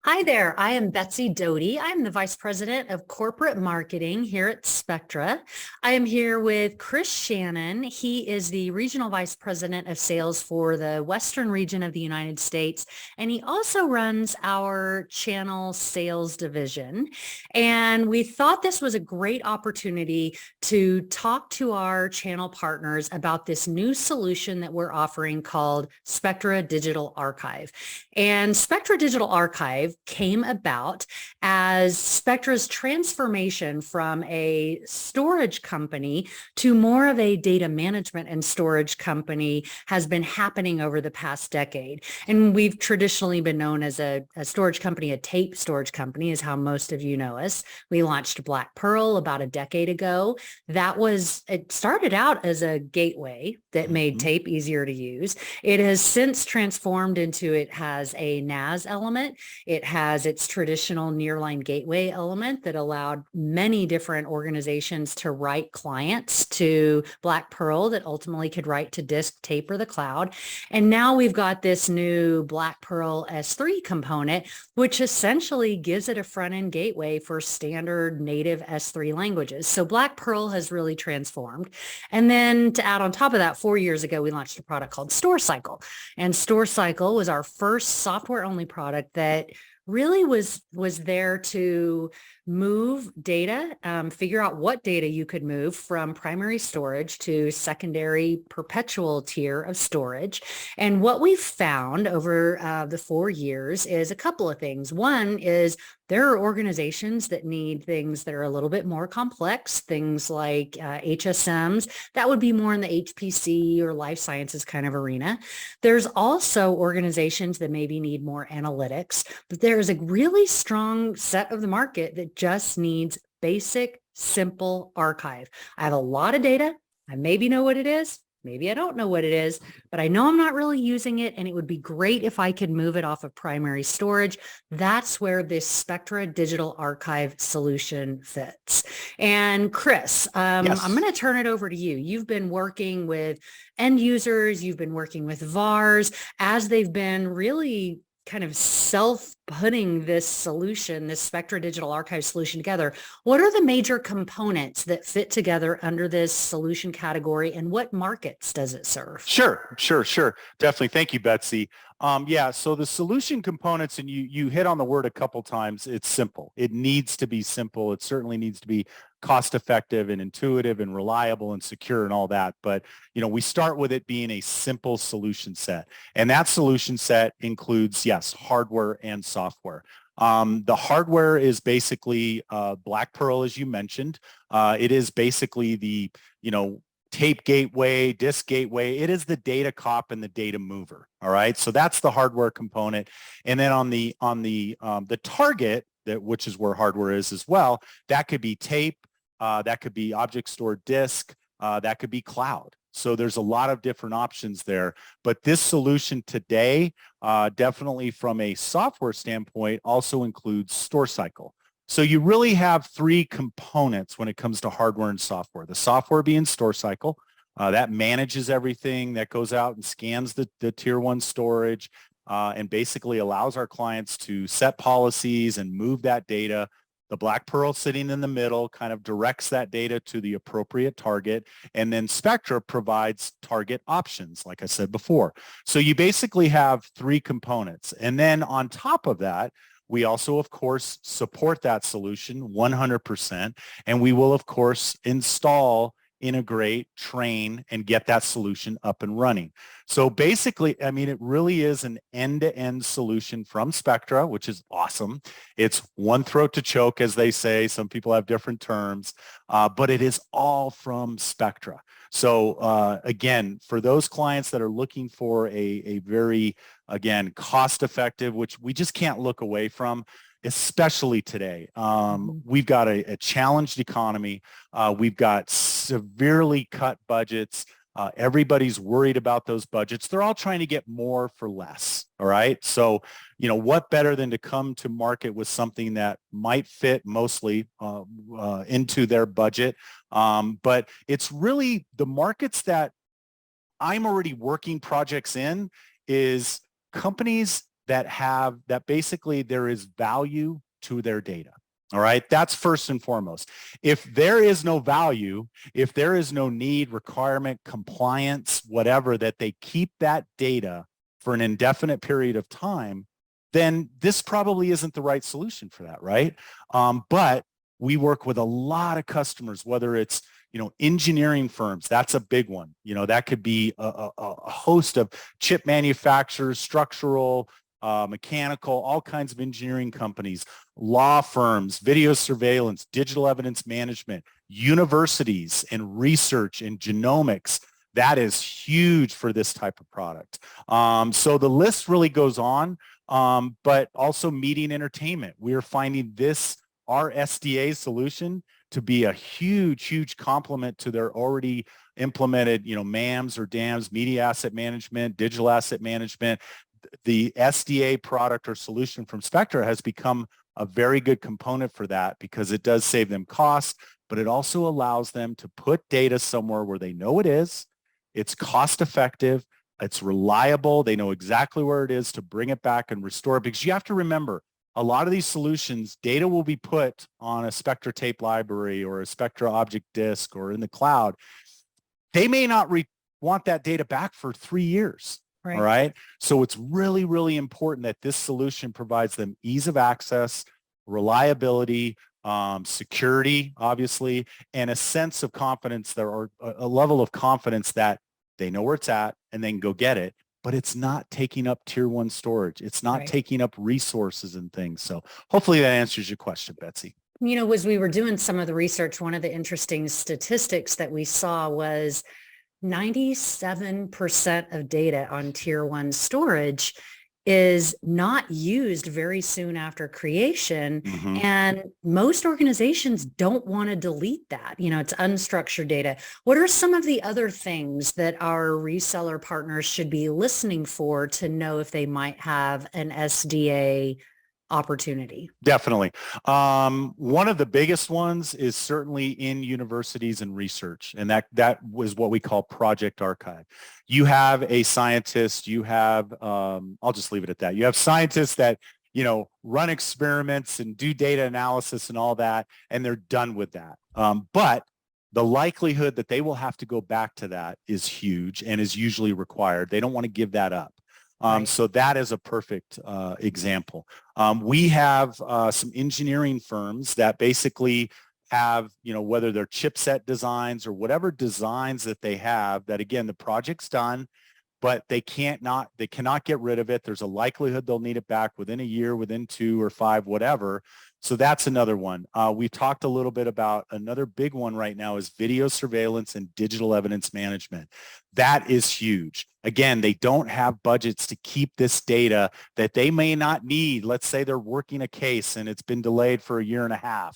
Hi there, I am Betsy Doty. I'm the Vice President of Corporate Marketing here at Spectra. I am here with Chris Shannon. He is the Regional Vice President of Sales for the Western region of the United States, and he also runs our channel sales division. And we thought this was a great opportunity to talk to our channel partners about this new solution that we're offering called Spectra Digital Archive. And Spectra Digital Archive came about as Spectra's transformation from a storage company to more of a data management and storage company has been happening over the past decade. And we've traditionally been known as a storage company, a tape storage company is how most of you know us. We launched Black Pearl about a decade ago. It started out as a gateway that made tape easier to use. It has since transformed into, it has a NAS element. It has its traditional nearline gateway element that allowed many different organizations to write clients to Black Pearl that ultimately could write to disk, tape, or the cloud. And now we've got this new Black Pearl S3 component, which essentially gives it a front-end gateway for standard native S3 languages. So Black Pearl has really transformed. And then to add on top of that, 4 years ago, we launched a product called StoreCycle. And StoreCycle was our first software-only product that really was there to move data, figure out what data you could move from primary storage to secondary perpetual tier of storage. And what we've found over the 4 years is a couple of things. One is there are organizations that need things that are a little bit more complex, things like HSMs. That would be more in the HPC or life sciences kind of arena. There's also organizations that maybe need more analytics, but there's a really strong set of the market that just needs basic, simple archive. I have a lot of data. I maybe know what it is. Maybe I don't know what it is, but I know I'm not really using it, and it would be great if I could move it off of primary storage. That's where this Spectra Digital Archive solution fits. And Chris, I'm Yes. going to turn it over to you. You've been working with end users, you've been working with VARs as they've been really kind of self-putting this solution, this Spectra Digital Archive solution together. What are the major components that fit together under this solution category, and what markets does it serve? Sure. Definitely. Thank you, Betsy. Yeah, so the solution components, and you hit on the word a couple times, it's simple. It needs to be simple. It certainly needs to be cost effective and intuitive and reliable and secure and all that. But, we start with it being a simple solution set. And that solution set includes, yes, hardware and software. The hardware is basically Black Pearl, as you mentioned. It is basically the, tape gateway, disk gateway. It is the data cop and the data mover. All right. So that's the hardware component. And then on the target, which is where hardware is as well, that could be tape, that could be object stored disk, that could be cloud. So there's a lot of different options there. But this solution today, definitely from a software standpoint, also includes StoreCycle. So you really have three components when it comes to hardware and software. The software being StoreCycle, that manages everything, that goes out and scans the tier one storage, and basically allows our clients to set policies and move that data. The Black Pearl sitting in the middle kind of directs that data to the appropriate target. And then Spectra provides target options, like I said before. So you basically have three components. And then on top of that, we also, of course, support that solution 100%. And we will, of course, install, integrate, train, and get that solution up and running. So basically, I mean, it really is an end-to-end solution from Spectra, which is awesome. It's one throat to choke, as they say. Some people have different terms, but it is all from Spectra. So again, for those clients that are looking for a very, again, cost-effective, which we just can't look away from, especially today. We've got a challenged economy. We've got severely cut budgets. Everybody's worried about those budgets. They're all trying to get more for less. All right. So, what better than to come to market with something that might fit mostly into their budget. But it's really the markets that I'm already working projects in is companies that basically there is value to their data. All right, that's first and foremost. If there is no value, if there is no need, requirement, compliance, whatever, that they keep that data for an indefinite period of time, then this probably isn't the right solution for that, right? But we work with a lot of customers, whether it's engineering firms. That's a big one. That could be a host of chip manufacturers, structural, mechanical, all kinds of engineering companies, law firms, video surveillance, digital evidence management, universities and research and genomics. That is huge for this type of product. So the list really goes on, but also media and entertainment. We are finding our SDA solution to be a huge complement to their already implemented, MAMs or DAMs, media asset management, digital asset management. The SDA product or solution from Spectra has become a very good component for that because it does save them costs, but it also allows them to put data somewhere where they know it is, it's cost effective, it's reliable, they know exactly where it is to bring it back and restore it. Because you have to remember, a lot of these solutions, data will be put on a Spectra tape library or a Spectra object disk or in the cloud. They may not want that data back for 3 years. Right. All right. So it's really important that this solution provides them ease of access, reliability, security, obviously, and a sense of confidence or a level of confidence that they know where it's at and they can go get it. But it's not taking up tier 1 storage. It's not taking up resources and things. So hopefully that answers your question, Betsy. As we were doing some of the research, one of the interesting statistics that we saw was 97% of data on tier 1 storage is not used very soon after creation. Mm-hmm. And most organizations don't want to delete that. It's unstructured data. What are some of the other things that our reseller partners should be listening for to know if they might have an SDA opportunity? Definitely. One of the biggest ones is certainly in universities and research, and that was what we call Project Archive. You have a scientist, you have, I'll just leave it at that. You have scientists that, run experiments and do data analysis and all that, and they're done with that. But the likelihood that they will have to go back to that is huge and is usually required. They don't want to give that up. So that is a perfect example. We have some engineering firms that basically have, whether they're chipset designs or whatever designs that they have, that again, the project's done, but they cannot get rid of it. There's a likelihood they'll need it back within a year, within 2 or 5, whatever. So that's another one. We talked a little bit about another big one right now is video surveillance and digital evidence management. That is huge. Again, they don't have budgets to keep this data that they may not need. Let's say they're working a case and it's been delayed for 1.5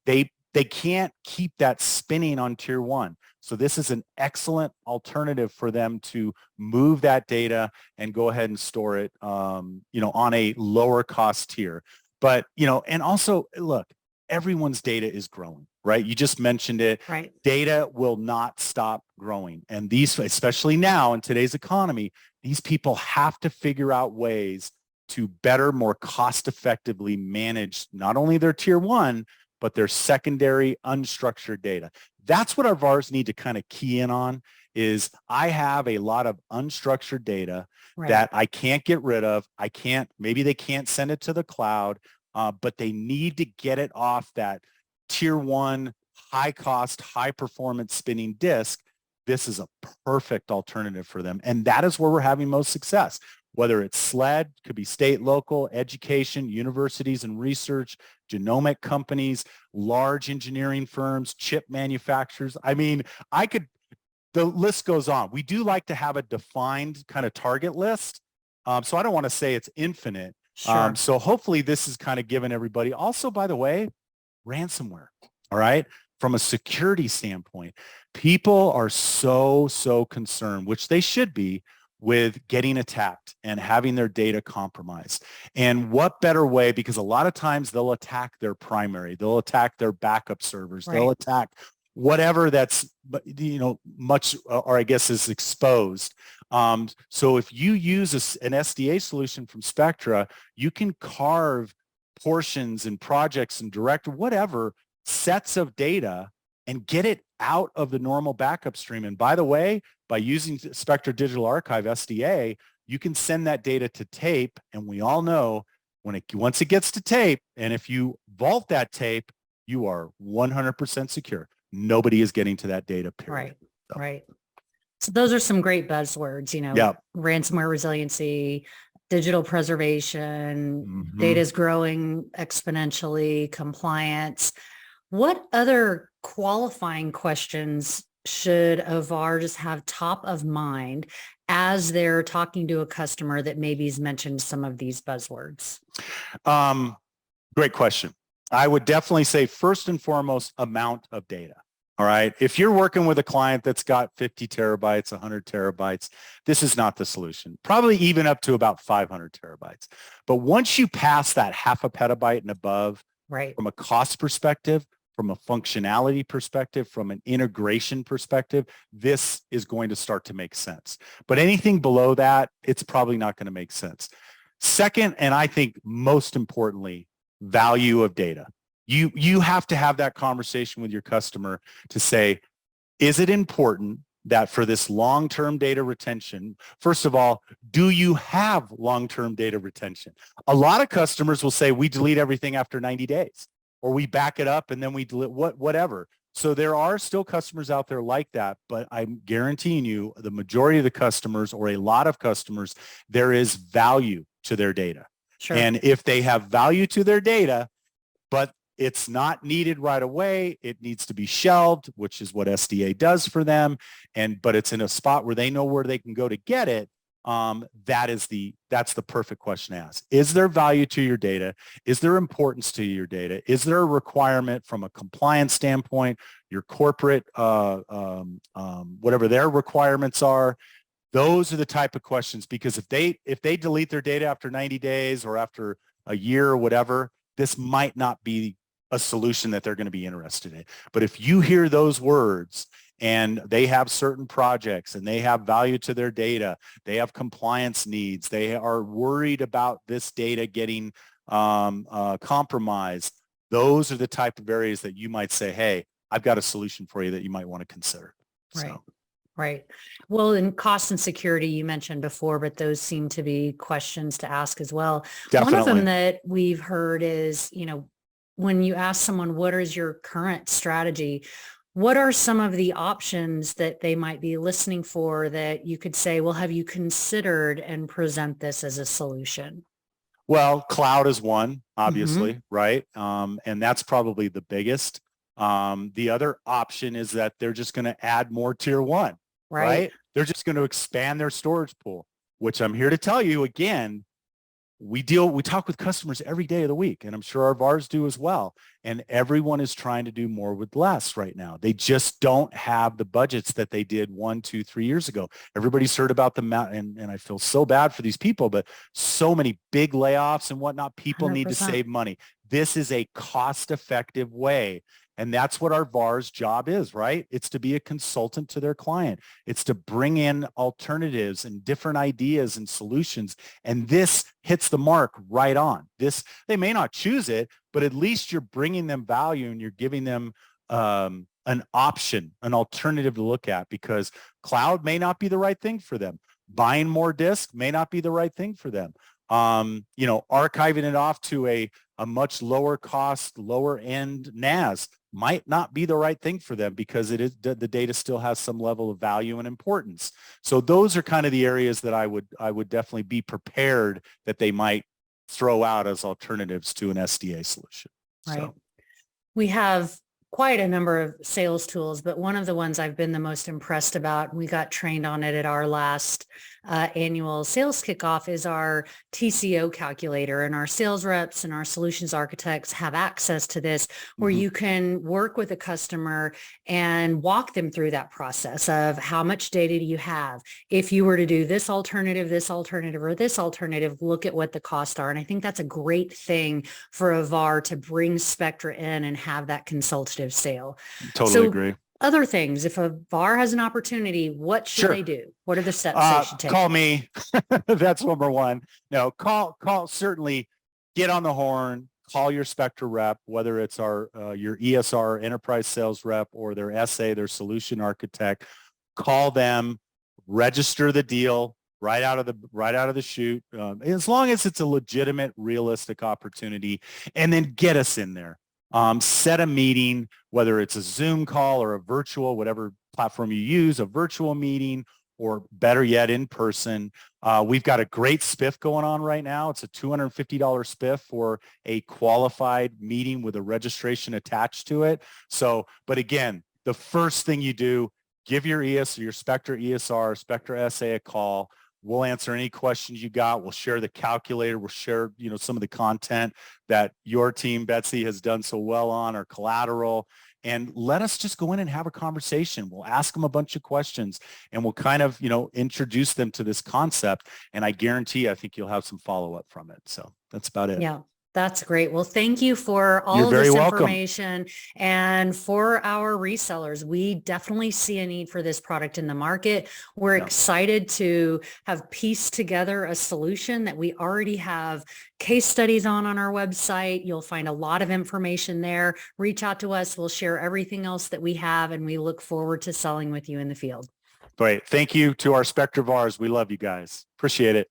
years. They can't keep that spinning on tier 1. So this is an excellent alternative for them to move that data and go ahead and store it, on a lower cost tier. But, and also, look, everyone's data is growing, right? You just mentioned it. Right. Data will not stop growing. And these, especially now in today's economy, these people have to figure out ways to better, more cost effectively manage not only their tier 1, but their secondary unstructured data. That's what our VARs need to kind of key in on is I have a lot of unstructured data that I can't get rid of. Maybe they can't send it to the cloud, but they need to get it off that tier 1, high cost, high performance spinning disk. This is a perfect alternative for them. And that is where we're having most success. Whether it's SLED, could be state, local, education, universities and research, genomic companies, large engineering firms, chip manufacturers. I mean, the list goes on. We do like to have a defined kind of target list. So I don't want to say it's infinite. Sure. So hopefully this is kind of given everybody. Also, by the way, ransomware. All right. From a security standpoint, people are so concerned, which they should be, with getting attacked and having their data compromised. And what better way, because a lot of times they'll attack their primary, they'll attack their backup servers, they'll attack whatever that's, much, or I guess is exposed. So if you use an SDA solution from Spectra, you can carve portions and projects and direct whatever sets of data and get it out of the normal backup stream. And by the way, by using Spectra Digital Archive SDA, you can send that data to tape. And we all know once it gets to tape, and if you vault that tape, you are 100% secure. Nobody is getting to that data, period. Right, right. So those are some great buzzwords, Yeah. Ransomware resiliency, digital preservation, data is growing exponentially, compliance. What other qualifying questions should a VAR just have top of mind as they're talking to a customer that maybe has mentioned some of these buzzwords? Great question. I would definitely say first and foremost, amount of data. All right. If you're working with a client that's got 50 terabytes, 100 terabytes, this is not the solution. Probably even up to about 500 terabytes. But once you pass that half a petabyte and above, right, from a cost perspective, from a functionality perspective, from an integration perspective, this is going to start to make sense. But anything below that, it's probably not going to make sense. Second, and I think most importantly, value of data. You have to have that conversation with your customer to say, is it important that for this long-term data retention, first of all, do you have long-term data retention? A lot of customers will say, we delete everything after 90 days, or we back it up and then we delete whatever. So there are still customers out there like that, but I'm guaranteeing you the majority of the customers, or a lot of customers, there is value to their data. Sure. And if they have value to their data, but it's not needed right away, it needs to be shelved, which is what SDA does for them. But it's in a spot where they know where they can go to get it. That's the perfect question to ask. Is there value to your data? Is there importance to your data? Is there a requirement from a compliance standpoint, your corporate, whatever their requirements are? Those are the type of questions, because if they delete their data after 90 days or after a year or whatever, this might not be a solution that they're going to be interested in. But if you hear those words and they have certain projects and they have value to their data, they have compliance needs, they are worried about this data getting compromised, those are the type of areas that you might say, hey, I've got a solution for you that you might want to consider. Right. So. Right. Well, in cost and security, you mentioned before, but those seem to be questions to ask as well. Definitely. One of them that we've heard is, when you ask someone, what is your current strategy? What are some of the options that they might be listening for that you could say, well, have you considered and present this as a solution? Well, cloud is one, obviously, right? And that's probably the biggest. The other option is that they're just going to add more tier one, right? They're just going to expand their storage pool, which I'm here to tell you again, we talk with customers every day of the week, and I'm sure our VARs do as well. And everyone is trying to do more with less right now. They just don't have the budgets that they did 1, 2, 3 years ago. Everybody's heard about the and I feel so bad for these people, but so many big layoffs and whatnot. People 100%. Need to save money. This is a cost-effective way. And that's what our VAR's job is, right? It's to be a consultant to their client. It's to bring in alternatives and different ideas and solutions. And this hits the mark right on. They may not choose it, but at least you're bringing them value and you're giving them an option, an alternative to look at, because cloud may not be the right thing for them. Buying more disk may not be the right thing for them. Archiving it off to a much lower cost, lower end NAS might not be the right thing for them, because the data still has some level of value and importance. So those are kind of the areas that I would definitely be prepared that they might throw out as alternatives to an SDA solution. Right. So. We have quite a number of sales tools, but one of the ones I've been the most impressed about, we got trained on it at our last annual sales kickoff, is our TCO calculator. And our sales reps and our solutions architects have access to this, where you can work with a customer and walk them through that process of how much data do you have? If you were to do this alternative, or this alternative, look at what the costs are. And I think that's a great thing for a VAR to bring Spectra in and have that consultative sale. Totally agree. Other things, if a VAR has an opportunity, what should Sure. they do? What are the steps they should take? Call me. That's number one. No, certainly get on the horn, call your Spectra rep, whether it's your ESR enterprise sales rep or their SA, their solution architect. Call them, register the deal right out of the chute, as long as it's a legitimate, realistic opportunity, and then get us in there. Set a meeting, whether it's a Zoom call or a virtual, whatever platform you use, a virtual meeting, or better yet, in person. We've got a great spiff going on right now. It's a $250 spiff for a qualified meeting with a registration attached to it. So, but again, the first thing you do, give your Spectra ESR, Spectra SA a call. We'll answer any questions you got. We'll share the calculator. We'll share, some of the content that your team, Betsy, has done so well on, or collateral. And let us just go in and have a conversation. We'll ask them a bunch of questions, and we'll kind of, introduce them to this concept. And I guarantee, I think you'll have some follow-up from it. So that's about it. Yeah. That's great. Well, thank you for all You're of very this welcome. information. And for our resellers, we definitely see a need for this product in the market. We're excited to have pieced together a solution that we already have case studies on our website. You'll find a lot of information there. Reach out to us. We'll share everything else that we have, and we look forward to selling with you in the field. Great. Thank you to our Spectra VARs. We love you guys. Appreciate it.